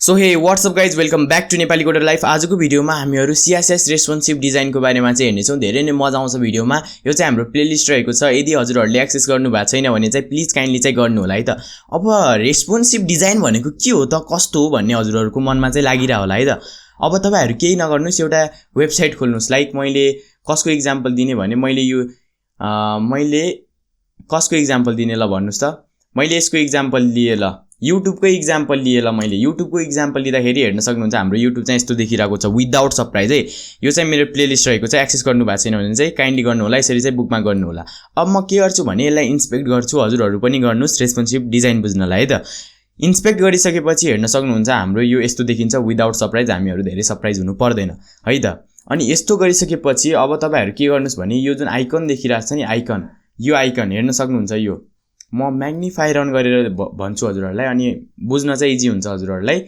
So hey what's up guys welcome back to Nepali coder life. आजको भिडियोमा हामीहरू CSS रेस्पोन्सिभ डिजाइनको बारेमा चाहिँ हेर्नेछौँ। धेरै नै मजा आउँछ भिडियोमा। यो चाहिँ हाम्रो प्लेलिस्ट रहेको छ। यदि हजुरहरूले एक्सेस गर्नु भएको छैन भने चाहिँ प्लिज काइन्डली चाहिँ गर्नु होला है त। अब रेस्पोन्सिभ डिजाइन भनेको के हो त, कस्तो हो भन्ने हजुरहरूको मनमा चाहिँ लागिरा होला है त। अब तपाईहरु केही नगर्नुस्, एउटा वेबसाइट खोल्नुस्। लाइक मैले कसको एक्जाम्पल दिने भने मैले कसको एक्जाम्पल दिने ल भन्नुस् त। मैले यसको एक्जाम्पल लिए ल, युट्युबको एक्जाम्पल लिए ल। मैले युट्युबको एक्जाम्पल लिँदाखेरि हेर्न सक्नुहुन्छ हाम्रो युट्युब चाहिँ यस्तो देखिरहेको छ विदाउट सरप्राइज है। यो चाहिँ मेरो प्लेलिस्ट रहेको छ। एक्सेस गर्नु भएको छैन भने चाहिँ काइन्डली गर्नु होला। यसरी चाहिँ बुकमा गर्नु होला। अब म के गर्छु भने यसलाई इन्स्पेक्ट गर्छु। हजुरहरू पनि गर्नुस् रेस्पोन्सिभ डिजाइन बुझ्नलाई है त। इन्स्पेक्ट गरिसकेपछि हेर्न सक्नुहुन्छ हाम्रो यो यस्तो देखिन्छ विदाउट सरप्राइज। हामीहरू धेरै सरप्राइज हुनु पर्दैन है त। अनि यस्तो गरिसकेपछि अब तपाईहरु के गर्नुस् भने यो जुन आइकन देखिरहेको छ नि, आइकन, यो आइकन हेर्न सक्नुहुन्छ। यो म म्याग्निफाई रन गरेर भन्छु हजुरहरूलाई, अनि बुझ्न चाहिँ इजी हुन्छ हजुरहरूलाई।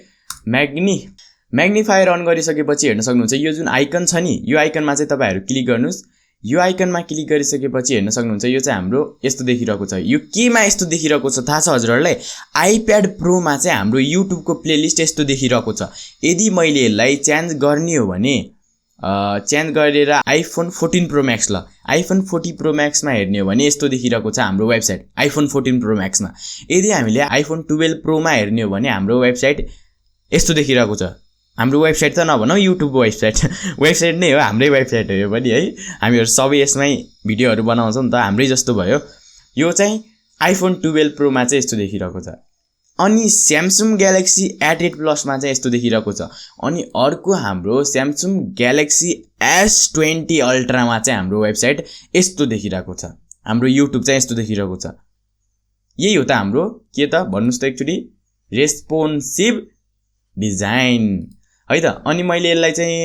म्याग्निफाई रन गरिसकेपछि हेर्न सक्नुहुन्छ यो जुन आइकन छ नि, यो आइकनमा चाहिँ तपाईहरु क्लिक गर्नुस्। यो आइकनमा क्लिक गरिसकेपछि हेर्न सक्नुहुन्छ यो चाहिँ हाम्रो यस्तो देखिरहेको छ। यो केमा यस्तो देखिरहेको छ थाहा छ हजुरहरूलाई? आइप्याड प्रोमा चाहिँ हाम्रो युट्युबको प्लेलिस्ट यस्तो देखिरहेको छ। यदि मैले यसलाई चेन्ज गर्ने हो भने चेन्ज गरेर आइफोन 14 प्रो म्याक्स, ल आइफोन 14 प्रो म्याक्समा हेर्ने हो भने यस्तो देखिरहेको छ हाम्रो वेबसाइट आइफोन 14 प्रो म्याक्समा। यदि हामीले आइफोन 12 प्रोमा हेर्ने हो भने हाम्रो वेबसाइट यस्तो देखिरहेको छ। हाम्रो वेबसाइट त नभनौँ, युट्युबको वेबसाइट नै हो, हाम्रै वेबसाइट हो यो पनि है। हामीहरू सबै यसमै भिडियोहरू बनाउँछौँ नि त, हाम्रै जस्तो भयो। यो चाहिँ आइफोन 12 प्रोमा चाहिँ यस्तो देखिरहेको छ। अनि स्यामसङ ग्यालेक्सी A8 प्लसमा चाहिँ यस्तो देखिरहेको छ। अनि अर्को हाम्रो स्यामसङ ग्यालेक्सी S20 अल्ट्रामा चाहिँ हाम्रो वेबसाइट यस्तो देखिरहेको छ। हाम्रो युट्युब चाहिँ यस्तो देखिरहेको छ। यही हो त हाम्रो के त भन्नुस् त एक्चुअली रेस्पोन्सिभ डिजाइन है त। अनि मैले यसलाई चाहिँ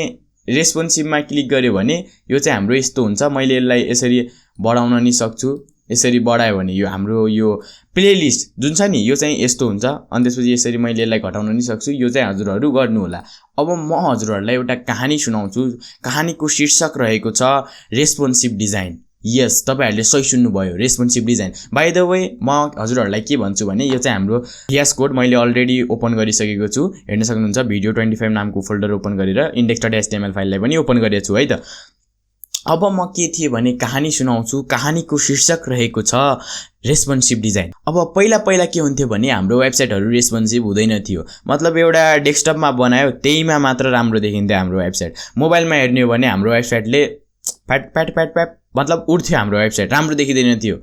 रेस्पोन्सिभमा क्लिक गर्यो भने यो चाहिँ हाम्रो यस्तो हुन्छ। मैले यसलाई यसरी बढाउन नि सक्छु। यसरी बढायो भने यो हाम्रो यो प्लेलिस्ट जुन छ नि यो चाहिँ यस्तो हुन्छ। अनि त्यसपछि यसरी मैले यसलाई घटाउन नि सक्छु। यो चाहिँ हजुरहरू गर्नु होला। अब म हजुरहरूलाई एउटा कहानी सुनाउँछु। कहानीको शीर्षक रहेको छ रेस्पोन्सिभ डिजाइन। यस, तपाईहरुले सही सुन्नुभयो, responsive design. By the way म हजुरहरूलाई के भन्छु भने यो चाहिँ हाम्रो VS कोड मैले अलरेडी ओपन गरिसकेको छु। हेर्न सक्नुहुन्छ भिडियो 25 नामको फोल्डर ओपन गरेर index.html फाइललाई पनि ओपन गरेको छु है त। अब म के थिए भने कहानी सुनाउँछु। कहानीको शीर्षक रहेको छ रेस्पोन्सिभ डिजाइन। अब पहिला के हुन्थ्यो भने हाम्रो वेबसाइटहरू रेस्पोन्सिभ हुँदैन थियो। मतलब एउटा डेस्कटपमा बनायो त्यहीमा मात्र राम्रो देखिन्थ्यो हाम्रो वेबसाइट। मोबाइलमा हेर्ने हो भने हाम्रो वेबसाइटले प्याट मतलब उड्थ्यो। हाम्रो वेबसाइट राम्रो देखिँदैन थियो।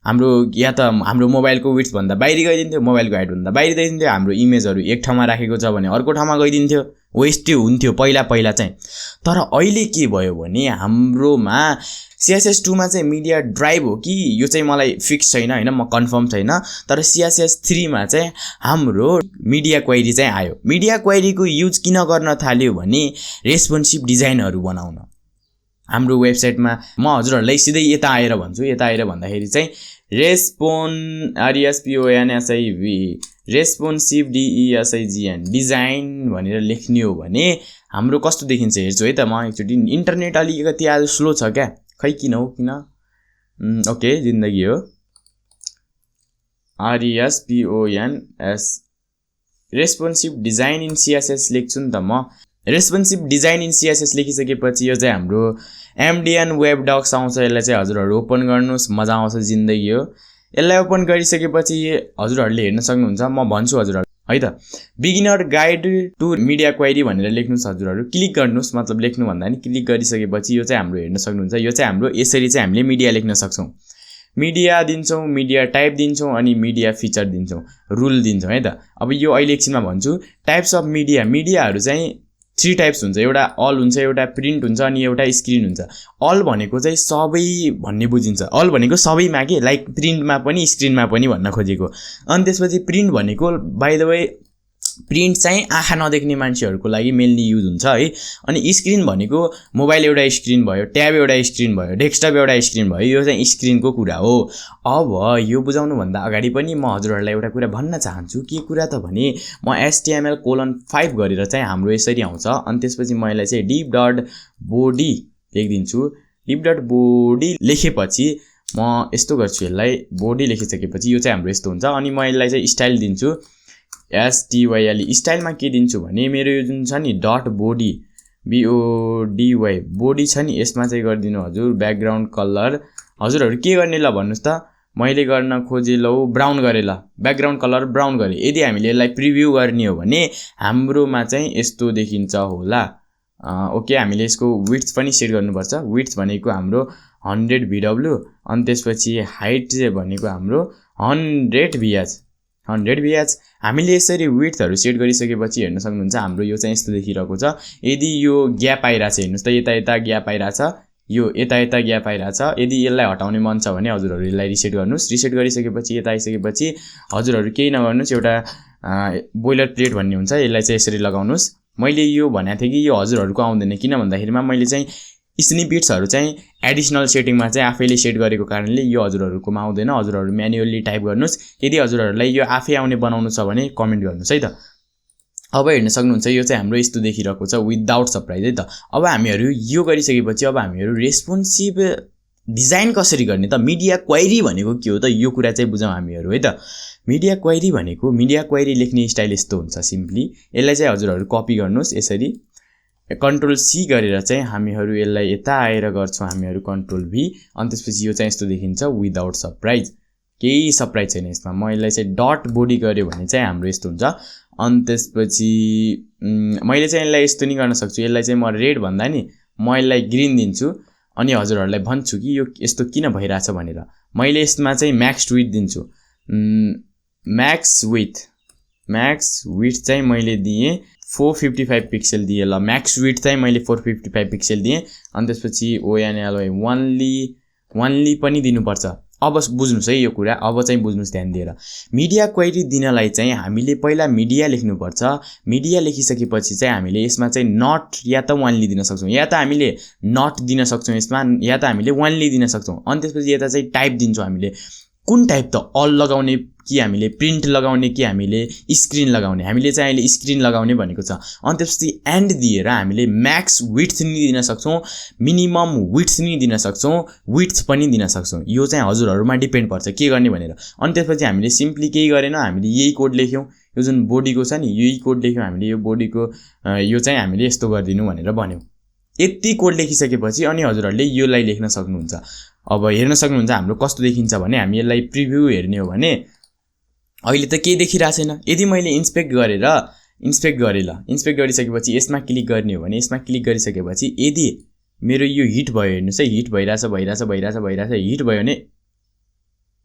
हाम्रो या त हाम्रो मोबाइलको विड्थ भन्दा बाहिर गइदिन्थ्यो, मोबाइलको हाइट भन्दा बाहिर गइदिन्थ्यो। हाम्रो इमेजहरू एक ठाउँमा राखेको छ भने अर्को ठाउँमा गइदिन्थ्यो। हो यस्तै हुन्थ्यो पहिला चाहिँ। तर अहिले के भयो भने हाम्रोमा CSS2 मा चाहिँ मिडिया ड्राइभ हो कि यो चाहिँ मलाई फिक्स छैन हैन, म कन्फर्म छैन। तर CSS3 मा चाहिँ हाम्रो मिडिया क्वेरी चाहिँ आयो। मिडिया क्वेरीको युज किन गर्न थाल्यो भने रेस्पोन्सिभ डिजाइनहरू बनाउन। हाम्रो वेबसाइटमा म हजुरहरूलाई सिधै यता आएर भन्छु। यता आएर भन्दाखेरि चाहिँ रेस्पोन्सिभ DESIGN डिजाइन भनेर लेख्ने हो भने हाम्रो कस्तो देखिन्छ हेर्छु है त। म एकचोटि इन्टरनेट अलिकति आज स्लो छ क्या, खै किन हो किन। ओके, जिन्दगी हो। RESPONS responsive design in CSS लेख्छु नि त म। रेस्पोन्सिभ डिजाइन इन CSS लेखिसकेपछि यो चाहिँ हाम्रो MDN वेब डक्स आउँछ। यसलाई चाहिँ हजुरहरू ओपन गर्नुस्, मजा आउँछ, जिन्दगी हो। यसलाई ओपन गरिसकेपछि हजुरहरूले हेर्न सक्नुहुन्छ। म भन्छु हजुरहरू है त, beginner guide to media query भनेर लेख्नुस्। हजुरहरू क्लिक गर्नुस्, मतलब लेख्नु भन्दा नि क्लिक गरिसकेपछि यो चाहिँ हाम्रो हेर्न सक्नुहुन्छ। यो चाहिँ हाम्रो यसरी चाहिँ हामीले मिडिया लेख्न सक्छौँ। मिडिया दिन्छौँ, मिडिया टाइप दिन्छौँ, अनि मिडिया फिचर दिन्छौँ, रुल दिन्छौँ है त। अब यो अहिले एकछिनमा भन्छु। टाइप्स अफ मिडियाहरू चाहिँ 3 टाइप्स हुन्छ। एउटा अल हुन्छ, एउटा प्रिन्ट हुन्छ, अनि एउटा स्क्रिन हुन्छ। अल भनेको चाहिँ सबै भन्ने बुझिन्छ। अल भनेको सबैमा के, लाइक प्रिन्टमा पनि स्क्रिनमा पनि भन्न खोजेको। अनि त्यसपछि प्रिन्ट भनेको बाइ द वे प्रिन्ट चाहिँ आँखा नदेख्ने मान्छेहरूको लागि मेनली युज हुन्छ है। अनि स्क्रिन भनेको मोबाइल एउटा स्क्रिन भयो, ट्याब एउटा स्क्रिन भयो, डेस्कटप एउटा स्क्रिन भयो। यो चाहिँ स्क्रिनको कुरा हो। अब यो बुझाउनुभन्दा अगाडि पनि म हजुरहरूलाई एउटा कुरा भन्न चाहन्छु। के कुरा त भने म HTML:5 गरेर चाहिँ हाम्रो यसरी आउँछ। अनि त्यसपछि म यसलाई चाहिँ div.body लेखिदिन्छु। div.body लेखेपछि म यस्तो गर्छु। यसलाई बडी लेखिसकेपछि यो चाहिँ हाम्रो यस्तो हुन्छ। अनि म यसलाई चाहिँ स्टाइल दिन्छु। STYLE स्टाइलमा के दिन्छु भने मेरो यो जुन छ नि डट बोडी BODY बोडी छ नि यसमा चाहिँ गरिदिनु हजुर ब्याकग्राउन्ड कलर हजुरहरु के गर्ने ल भन्नुस् त मैले गर्न खोजे लौ ब्राउन गरे ल ब्याकग्राउन्ड कलर ब्राउन गरे यदि हामीले यसलाई प्रिभ्यू गर्ने हो भने हाम्रोमा चाहिँ यस्तो देखिन्छ होला ओके हामीले यसको विड्थ पनि सेट गर्नुपर्छ विड्थ भनेको हाम्रो 100 VW अनि त्यसपछि हाइट चाहिँ भनेको हाम्रो 100 VH हामीले यसरी विड्थहरु सेट गरिसकेपछि हेर्न सक्नुहुन्छ हाम्रो यो चाहिँ यस्तो देखिरहेको छ यदि यो ग्याप आइराछ हेर्नुस् त यता ग्याप आइराछ यो यता ग्याप आइराछ यदि यसलाई हटाउने मन छ भने हजुरहरु यसलाई रिसेट गर्नुस् रिसेट गरिसकेपछि यता आइसकेपछि हजुरहरु केही नगर्नुस् एउटा बोइलर प्लेट भन्ने हुन्छ यसलाई चाहिँ यसरी लगाउनुस् मैले यो भनेको थिए कि यो हजुरहरुको आउँदैन किन भन्दाखेरिमा मैले चाहिँ स्निपेट्सहरु चाहिँ एडिशनल सेटिङमा चाहिँ आफैले सेट गरेको कारणले यो हजुरहरुकोमा आउँदैन हजुरहरु म्यानुअली टाइप गर्नुस् यदि हजुरहरुलाई यो आफै आउने बनाउनु छ भने कमेन्ट गर्नुस् है त अब हेर्न सक्नुहुन्छ यो चाहिँ हाम्रो यस्तो देखिरहेको छ विदाउट सरप्राइज है त अब हामीहरु यो गरिसकेपछि अब हामीहरु रेस्पोन्सिभ डिजाइन कसरी गर्ने त मिडिया क्वेरी भनेको के हो त यो कुरा चाहिँ बुझौं हामीहरु है त मिडिया क्वेरी लेख्ने स्टाइल यस्तो हुन्छ सिम्पली यसलाई चाहिँ हजुरहरु कपी गर्नुस् यसरी कन्ट्रोल सी गरेर चाहिँ हामीहरु यसलाई यता आएर गर्छौं हामीहरु कन्ट्रोल भी अनि त्यसपछि यो चाहिँ यस्तो देखिन्छ विदाउट सरप्राइज केही सरप्राइज छैन यसमा म यसलाई चाहिँ डट बोडी गर्यो भने चाहिँ हाम्रो यस्तो हुन्छ अनि त्यसपछि मैले चाहिँ यसलाई यस्तो नि गर्न सक्छु यसलाई चाहिँ म रेड भन्दा नि म यसलाई ग्रीन दिन्छु अनि हजुरहरुलाई भन्छु कि यो यस्तो किन भइराछ भनेर मैले यसमा चाहिँ म्याक्स विड्थ दिन्छु म्याक्स विड्थ चाहिँ मैले दिए 455 पिक्सल दिए ल म्याक्स विड्थ चाहिँ मैले 455 पिक्सल दिए अनि त्यसपछि ONLY ओन्ली पनि दिनुपर्छ अब बुझ्नुस् है यो कुरा अब चाहिँ बुझ्नुस् ध्यान दिएर मिडिया क्वेरी दिनलाई चाहिँ हामीले पहिला मिडिया लेख्नुपर्छ मिडिया लेखिसकेपछि चाहिँ हामीले यसमा चाहिँ नट या त ओन्ली दिन सक्छौं या त हामीले नट दिन सक्छौं यसमा या त हामीले ओन्ली दिन सक्छौं अनि त्यसपछि यता चाहिँ टाइप दिन्छौं हामीले कुन टाइप त अल लगाउने कि हामीले प्रिन्ट लगाउने कि हामीले स्क्रिन लगाउने हामीले चाहिँ अहिले स्क्रिन लगाउने भनेको छ अनि त्यसपछि एन्ड दिएर हामीले म्याक्स विड्थ नि दिन सक्छौं मिनिमम विड्थ नि दिन सक्छौं विड्थ पनि दिन सक्छौं यो चाहिँ हजुरहरुमा डिपेन्ड पर्छ के गर्ने भनेर अनि त्यसपछि हामीले सिम्पली केही गरेन हामीले यही कोड लेख्यौं यो जुन बोडीको छ नि यही कोड लेख्यौं हामीले यो बोडीको यो चाहिँ हामीले यस्तो गर्दिनु भनेर भन्यौं यति कोड लेखिसकेपछि अनि हजुरहरुले योलाई लेख्न सक्नुहुन्छ अब हेर्न सक्नुहुन्छ हाम्रो कस्तो देखिन्छ भने हामी यसलाई प्रिभ्यू हेर्ने हो भने अहिले त के देखिरा छैन यदि मैले इन्स्पेक्ट गरिसकेपछि यसमा क्लिक गर्ने हो भने यसमा क्लिक गरिसकेपछि यदि मेरो यो हिट भयो हेर्नुस् है हिट भइराछ हिट भयो भने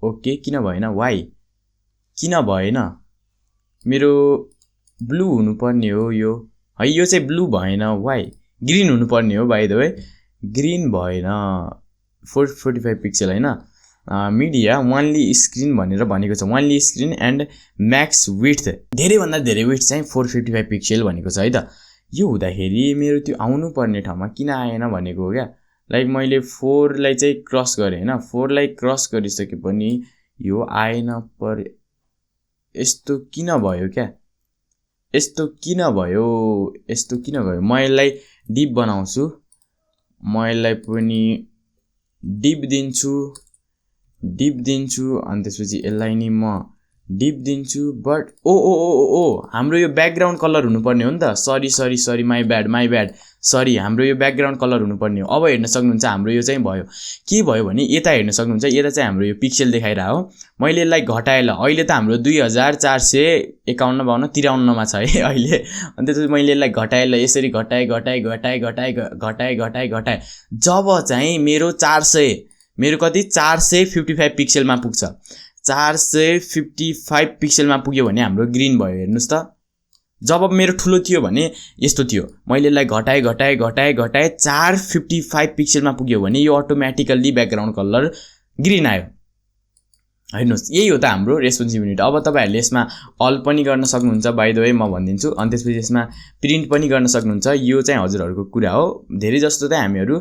ओके किन भएन वाइ किन भएन मेरो ब्लू हुनुपर्ने हो यो है यो चाहिँ ब्लू भएन वाइ ग्रीन हुनुपर्ने हो बाइ द वे ग्रीन भएन 445 पिक्सल हैन मिडिया ओन्ली स्क्रिन भनेर भनेको छ only screen and Max width धेरै भन्दा धेरै विड्थ चाहिँ 455 पिक्सल भनेको छ है त यो हुँदाखेरि मेरो त्यो आउनु पर्ने ठाउँमा किन आएन भनेको हो क्या लाइक मैले 4 लाई चाहिँ क्रस गरे हैन 4 लाई क्रस गरिसके पनि यो आएन पर यस्तो किन भयो क्या यस्तो किन भयो म यसलाई डिप बनाउँछु म यसलाई पनि डिप दिन्छु अनि त्यसपछि यसलाई नि म डिप दिन्छु बट ओ हाम्रो यो ब्याकग्राउन्ड कलर हुनुपर्ने हो नि त सरी माइ ब्याड सरी हाम्रो यो ब्याकग्राउन्ड कलर हुनुपर्ने हो अब हेर्न सक्नुहुन्छ हाम्रो यो चाहिँ भयो के भयो भने यता हेर्न सक्नुहुन्छ यता चाहिँ हाम्रो यो पिक्सल देखाइरा हो मैले यसलाई घटाएला अहिले त हाम्रो 2451 53 मा छ है अहिले अनि त्यसपछि मैले यसलाई घटाएला यसरी घटाए जब चाहिँ मेरो 400 मेरो कति 455 पिक्सलमा पुग्छ 455 पिक्सलमा पुग्यो भने हाम्रो ग्रीन भयो हेर्नुस् त जब मेरो ठुलो थियो भने यस्तो थियो मैले यसलाई घटाए 455 पिक्सलमा पुग्यो भने यो अटोमेटिकली ब्याकग्राउन्ड कलर ग्रीन आयो हेर्नुस् यही हो त हाम्रो रेस्पोन्सिबिलिटी अब तपाईहरुले यसमा अल पनि गर्न सक्नुहुन्छ बाइ द वे म भन्दिन्छु अनि त्यसपछि यसमा प्रिन्ट पनि गर्न सक्नुहुन्छ यो चाहिँ हजुरहरुको कुरा हो धेरै जस्तो चाहिँ हामीहरु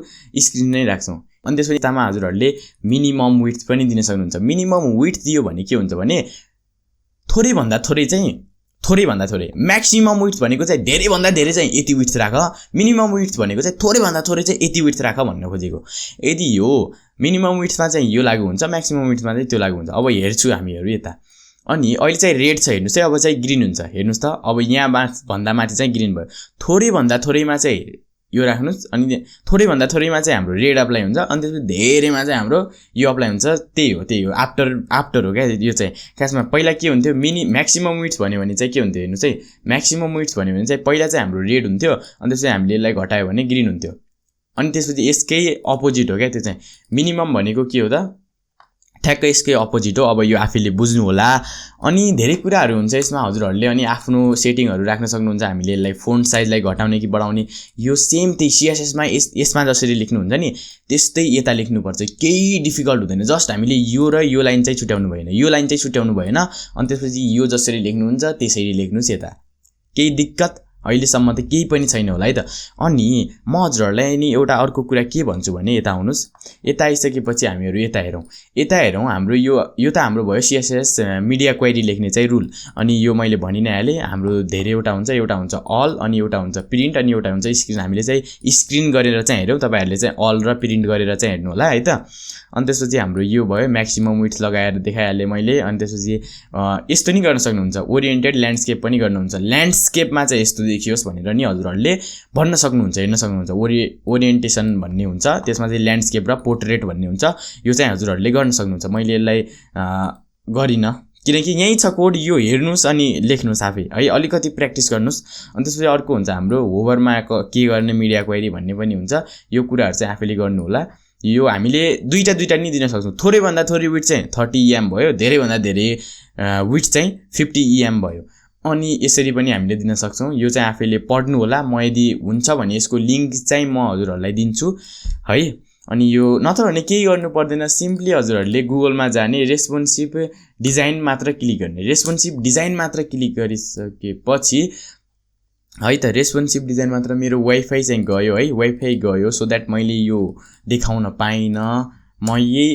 स्क्रिन नै राख्छौं अनि त्यसपछि तामा हजुरहरुले मिनिमम विड्थ पनि दिन सक्नुहुन्छ मिनिमम विड्थ दियो भने के हुन्छ भने थोरै भन्दा थोरै म्याक्सिमम विड्थ भनेको चाहिँ धेरै भन्दा धेरै चाहिँ यति विड्थ राख मिनिमम विड्थ भनेको चाहिँ थोरै भन्दा थोरै चाहिँ यति विड्थ राख भन्न खोजेको यदि यो मिनिमम विड्थमा चाहिँ यो लागु हुन्छ म्याक्सिमम विड्थमा चाहिँ त्यो लागु हुन्छ अब हेर्छु हामीहरु यता अनि अहिले चाहिँ रेड छ हेर्नुस् है, अब चाहिँ ग्रीन हुन्छ हेर्नुस् त। अब यहाँ भन्दा माथि चाहिँ ग्रीन भयो। थोरै भन्दा थोरैमा चाहिँ यो राख्नुस्, अनि थोरै भन्दा थोरैमा चाहिँ हाम्रो रेड अप्लाई हुन्छ, अनि त्यसपछि धेरैमा चाहिँ हाम्रो यो अप्लाई हुन्छ। त्यही हो आफ्टर हो क्या यो चाहिँ। खासमा पहिला के हुन्थ्यो, म्याक्सिमम विड्थ भन्यो भने चाहिँ के हुन्थ्यो हेर्नुस् है, म्याक्सिमम विड्थ भन्यो भने चाहिँ पहिला चाहिँ हाम्रो रेड हुन्थ्यो, अनि त्यसपछि हामीले यसलाई घटायो भने ग्रीन हुन्थ्यो। अनि त्यसपछि यसकै अपोजिट हो क्या त्यो चाहिँ। मिनिमम भनेको के हो त, ठ्याक्कै यसकै अपोजिट हो। अब यो आफैले बुझ्नु होला। अनि धेरै कुराहरू हुन्छ यसमा हजुरहरूले अनि आफ्नो सेटिङहरू राख्न सक्नुहुन्छ। हामीले यसलाई फोन्ट साइजलाई घटाउने कि बढाउने, यो सेम त्यही CSS मा यसमा जसरी लेख्नुहुन्छ नि त्यस्तै यता लेख्नुपर्छ। केही डिफिकल्ट हुँदैन, जस्ट हामीले यो र यो लाइन चाहिँ छुट्याउनु भएन, यो लाइन चाहिँ छुट्याउनु भएन, अनि त्यसपछि यो जसरी लेख्नुहुन्छ त्यसरी लेख्नुस् यता। केही दिक्कत अहिलेसम्म त केही पनि छैन होला है त। अनि म हजुरहरूलाई नि एउटा अर्को कुरा के भन्छु भने, यता आउनुहोस्। यता आइसकेपछि हामीहरू यता हेरौँ। हाम्रो यो त हाम्रो भयो CSS मिडिया क्वेरी लेख्ने चाहिँ रुल। अनि यो मैले भनि नै हालेँ, हाम्रो धेरैवटा हुन्छ, एउटा हुन्छ अल, अनि एउटा हुन्छ प्रिन्ट, अनि एउटा हुन्छ स्क्रिन। हामीले चाहिँ स्क्रिन गरेर चाहिँ हेरौँ, तपाईँहरूले चाहिँ अल र प्रिन्ट गरेर चाहिँ हेर्नु होला है त। अनि त्यसपछि हाम्रो यो भयो म्याक्सिमम विड्थ लगाएर देखाइहालेँ मैले। अनि त्यसपछि यस्तो नि गर्न सक्नुहुन्छ, ओरिएन्टेड ल्यान्डस्केप पनि गर्नुहुन्छ। ल्यान्डस्केपमा चाहिँ यस्तो देखियोस् भनेर नि हजुरहरूले भन्न सक्नुहुन्छ, हेर्न सक्नुहुन्छ। ओरिएन्टेसन भन्ने हुन्छ, त्यसमा चाहिँ ल्यान्डस्केप र पोर्ट्रेट भन्ने हुन्छ। यो चाहिँ हजुरहरूले गर्न सक्नुहुन्छ। मैले यसलाई गरिनँ किनकि यहीँ छ कोड, यो हेर्नुहोस् अनि लेख्नुहोस् आफै है, अलिकति प्र्याक्टिस गर्नुहोस्। अनि त्यसपछि अर्को हुन्छ हाम्रो होभरमा के गर्ने मिडिया क्वेरी भन्ने पनि हुन्छ। यो कुराहरू चाहिँ आफैले गर्नु होला। यो हामीले दुईटा नि दिन सक्छौँ। थोरै भन्दा थोरै विड्थ चाहिँ 30 EM भयो, धेरै भन्दा धेरै विड्थ चाहिँ 50 EM भयो। अनि यसरी पनि हामीले दिन सक्छौँ। यो चाहिँ आफैले पढ्नु होला। म यदि हुन्छ भने यसको लिङ्क चाहिँ म हजुरहरूलाई दिन्छु है। अनि यो नत्र भने केही गर्नु पर्दैन, सिम्पली हजुरहरूले गुगलमा जाने, रेस्पोन्सिभ डिजाइन मात्र क्लिक गर्ने। रेस्पोन्सिभ डिजाइन मात्र क्लिक गरिसकेपछि है त, रेस्पोन्सिभ डिजाइन मात्र मेरो वाइफाई चाहिँ गयो है, वाइफाई गयो, सो द्याट मैले यो देखाउन पाइनँ। म यही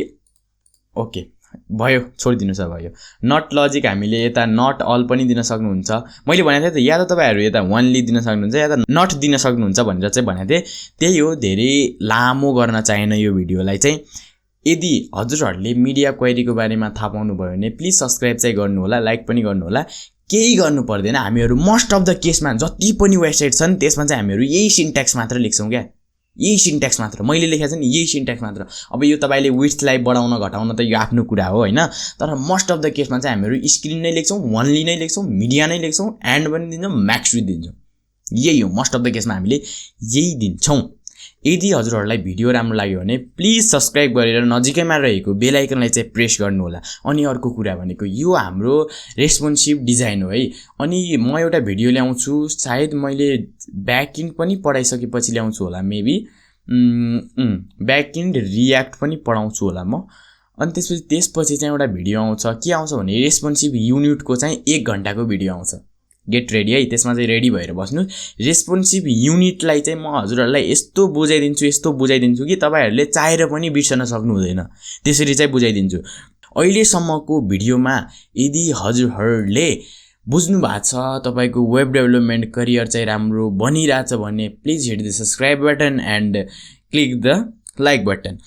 ओके भयो, छोडिदिनुहोस् अब। यो नट लजिक हामीले यता नट अल पनि दिन सक्नुहुन्छ। मैले भनेको थिएँ त, या त तपाईँहरू यता वनली दिन सक्नुहुन्छ या त नट दिन सक्नुहुन्छ भनेर चाहिँ भनेको थिएँ। त्यही हो, धेरै लामो गर्न चाहेन यो भिडियोलाई चाहिँ। यदि हजुरहरूले मिडिया क्वेरीको बारेमा थाहा पाउनुभयो भने प्लिज सब्सक्राइब चाहिँ गर्नु होला, लाइक पनि गर्नु होला। केही गर्नु पर्दैन, हामीहरू मोस्ट अफ द केसमा जति पनि वेबसाइट छन् त्यसमा चाहिँ हामीहरू यही सिन्ट्याक्स मात्र लेख्छौँ क्या, यही सिन्ट्याक्स मात्र। मैले लेखेको छु नि यही सिन्ट्याक्स मात्र। अब यो तपाईँले विड्थलाई बढाउन घटाउन त यो आफ्नो कुरा हो होइन, तर मोस्ट अफ द केसमा चाहिँ हामीहरू स्क्रिन नै लेख्छौँ, वनली नै लेख्छौँ, मिडिया नै लेख्छौँ, एन्ड पनि दिन्छौँ, म्याक्स विथ दिन्छौँ। यही हो, मोस्ट अफ द केसमा हामीले यही दिन्छौँ। यदि हजुरहरूलाई भिडियो राम्रो लाग्यो भने प्लिज सब्सक्राइब गरेर नजिकैमा रहेको बेल आइकनलाई चाहिँ प्रेस गर्नु होला। अनि अर्को कुरा भनेको यो हाम्रो रेस्पोन्सिभ डिजाइन हो है। अनि म एउटा भिडियो ल्याउँछु, सायद मैले ब्याकएन्ड पनि पढाइसकेपछि ल्याउँछु होला, मेबी ब्याकएन्ड रियाक्ट पनि पढाउँछु होला म। अनि त्यसपछि चाहिँ एउटा भिडियो आउँछ, के आउँछ भने रेस्पोन्सिभ युनिटको चाहिँ 1 घन्टाको भिडियो आउँछ। गेट रेडी है, त्यसमा चाहिँ रेडी भएर बस्नु। रेस्पोन्सिभ युनिटलाई चाहिँ म हजुरहरूलाई यस्तो बुझाइदिन्छु कि तपाईँहरूले चाहेर पनि बिर्सन सक्नु हुँदैन, त्यसरी चाहिँ बुझाइदिन्छु। अहिलेसम्मको भिडियोमा यदि हजुरहरूले बुझ्नु भएको छ, तपाईँको वेब डेभलपमेन्ट करियर चाहिँ राम्रो बनिरहेछ भने please hit the subscribe button and click the like button.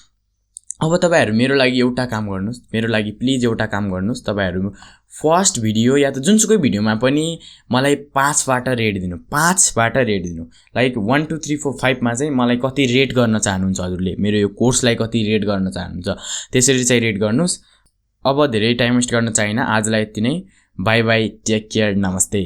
अब तपाईँहरू मेरो लागि एउटा काम गर्नुहोस्, मेरो लागि प्लिज एउटा काम गर्नुहोस्। तपाईँहरू फर्स्ट भिडियो या त जुनसुकै भिडियोमा पनि मलाई 5बाट रेट दिनु, 5बाट रेट दिनु। लाइक 1 2 3 4 5 मा चाहिँ मलाई कति रेट गर्न चाहनुहुन्छ हजुरले, मेरो यो कोर्सलाई कति रेट गर्न चाहनुहुन्छ, त्यसरी चाहिँ रेट गर्नुहोस्। अब धेरै टाइम वेस्ट गर्न चाहिन्न, आजलाई यति नै। बाई बाई, टेक केयर, नमस्ते।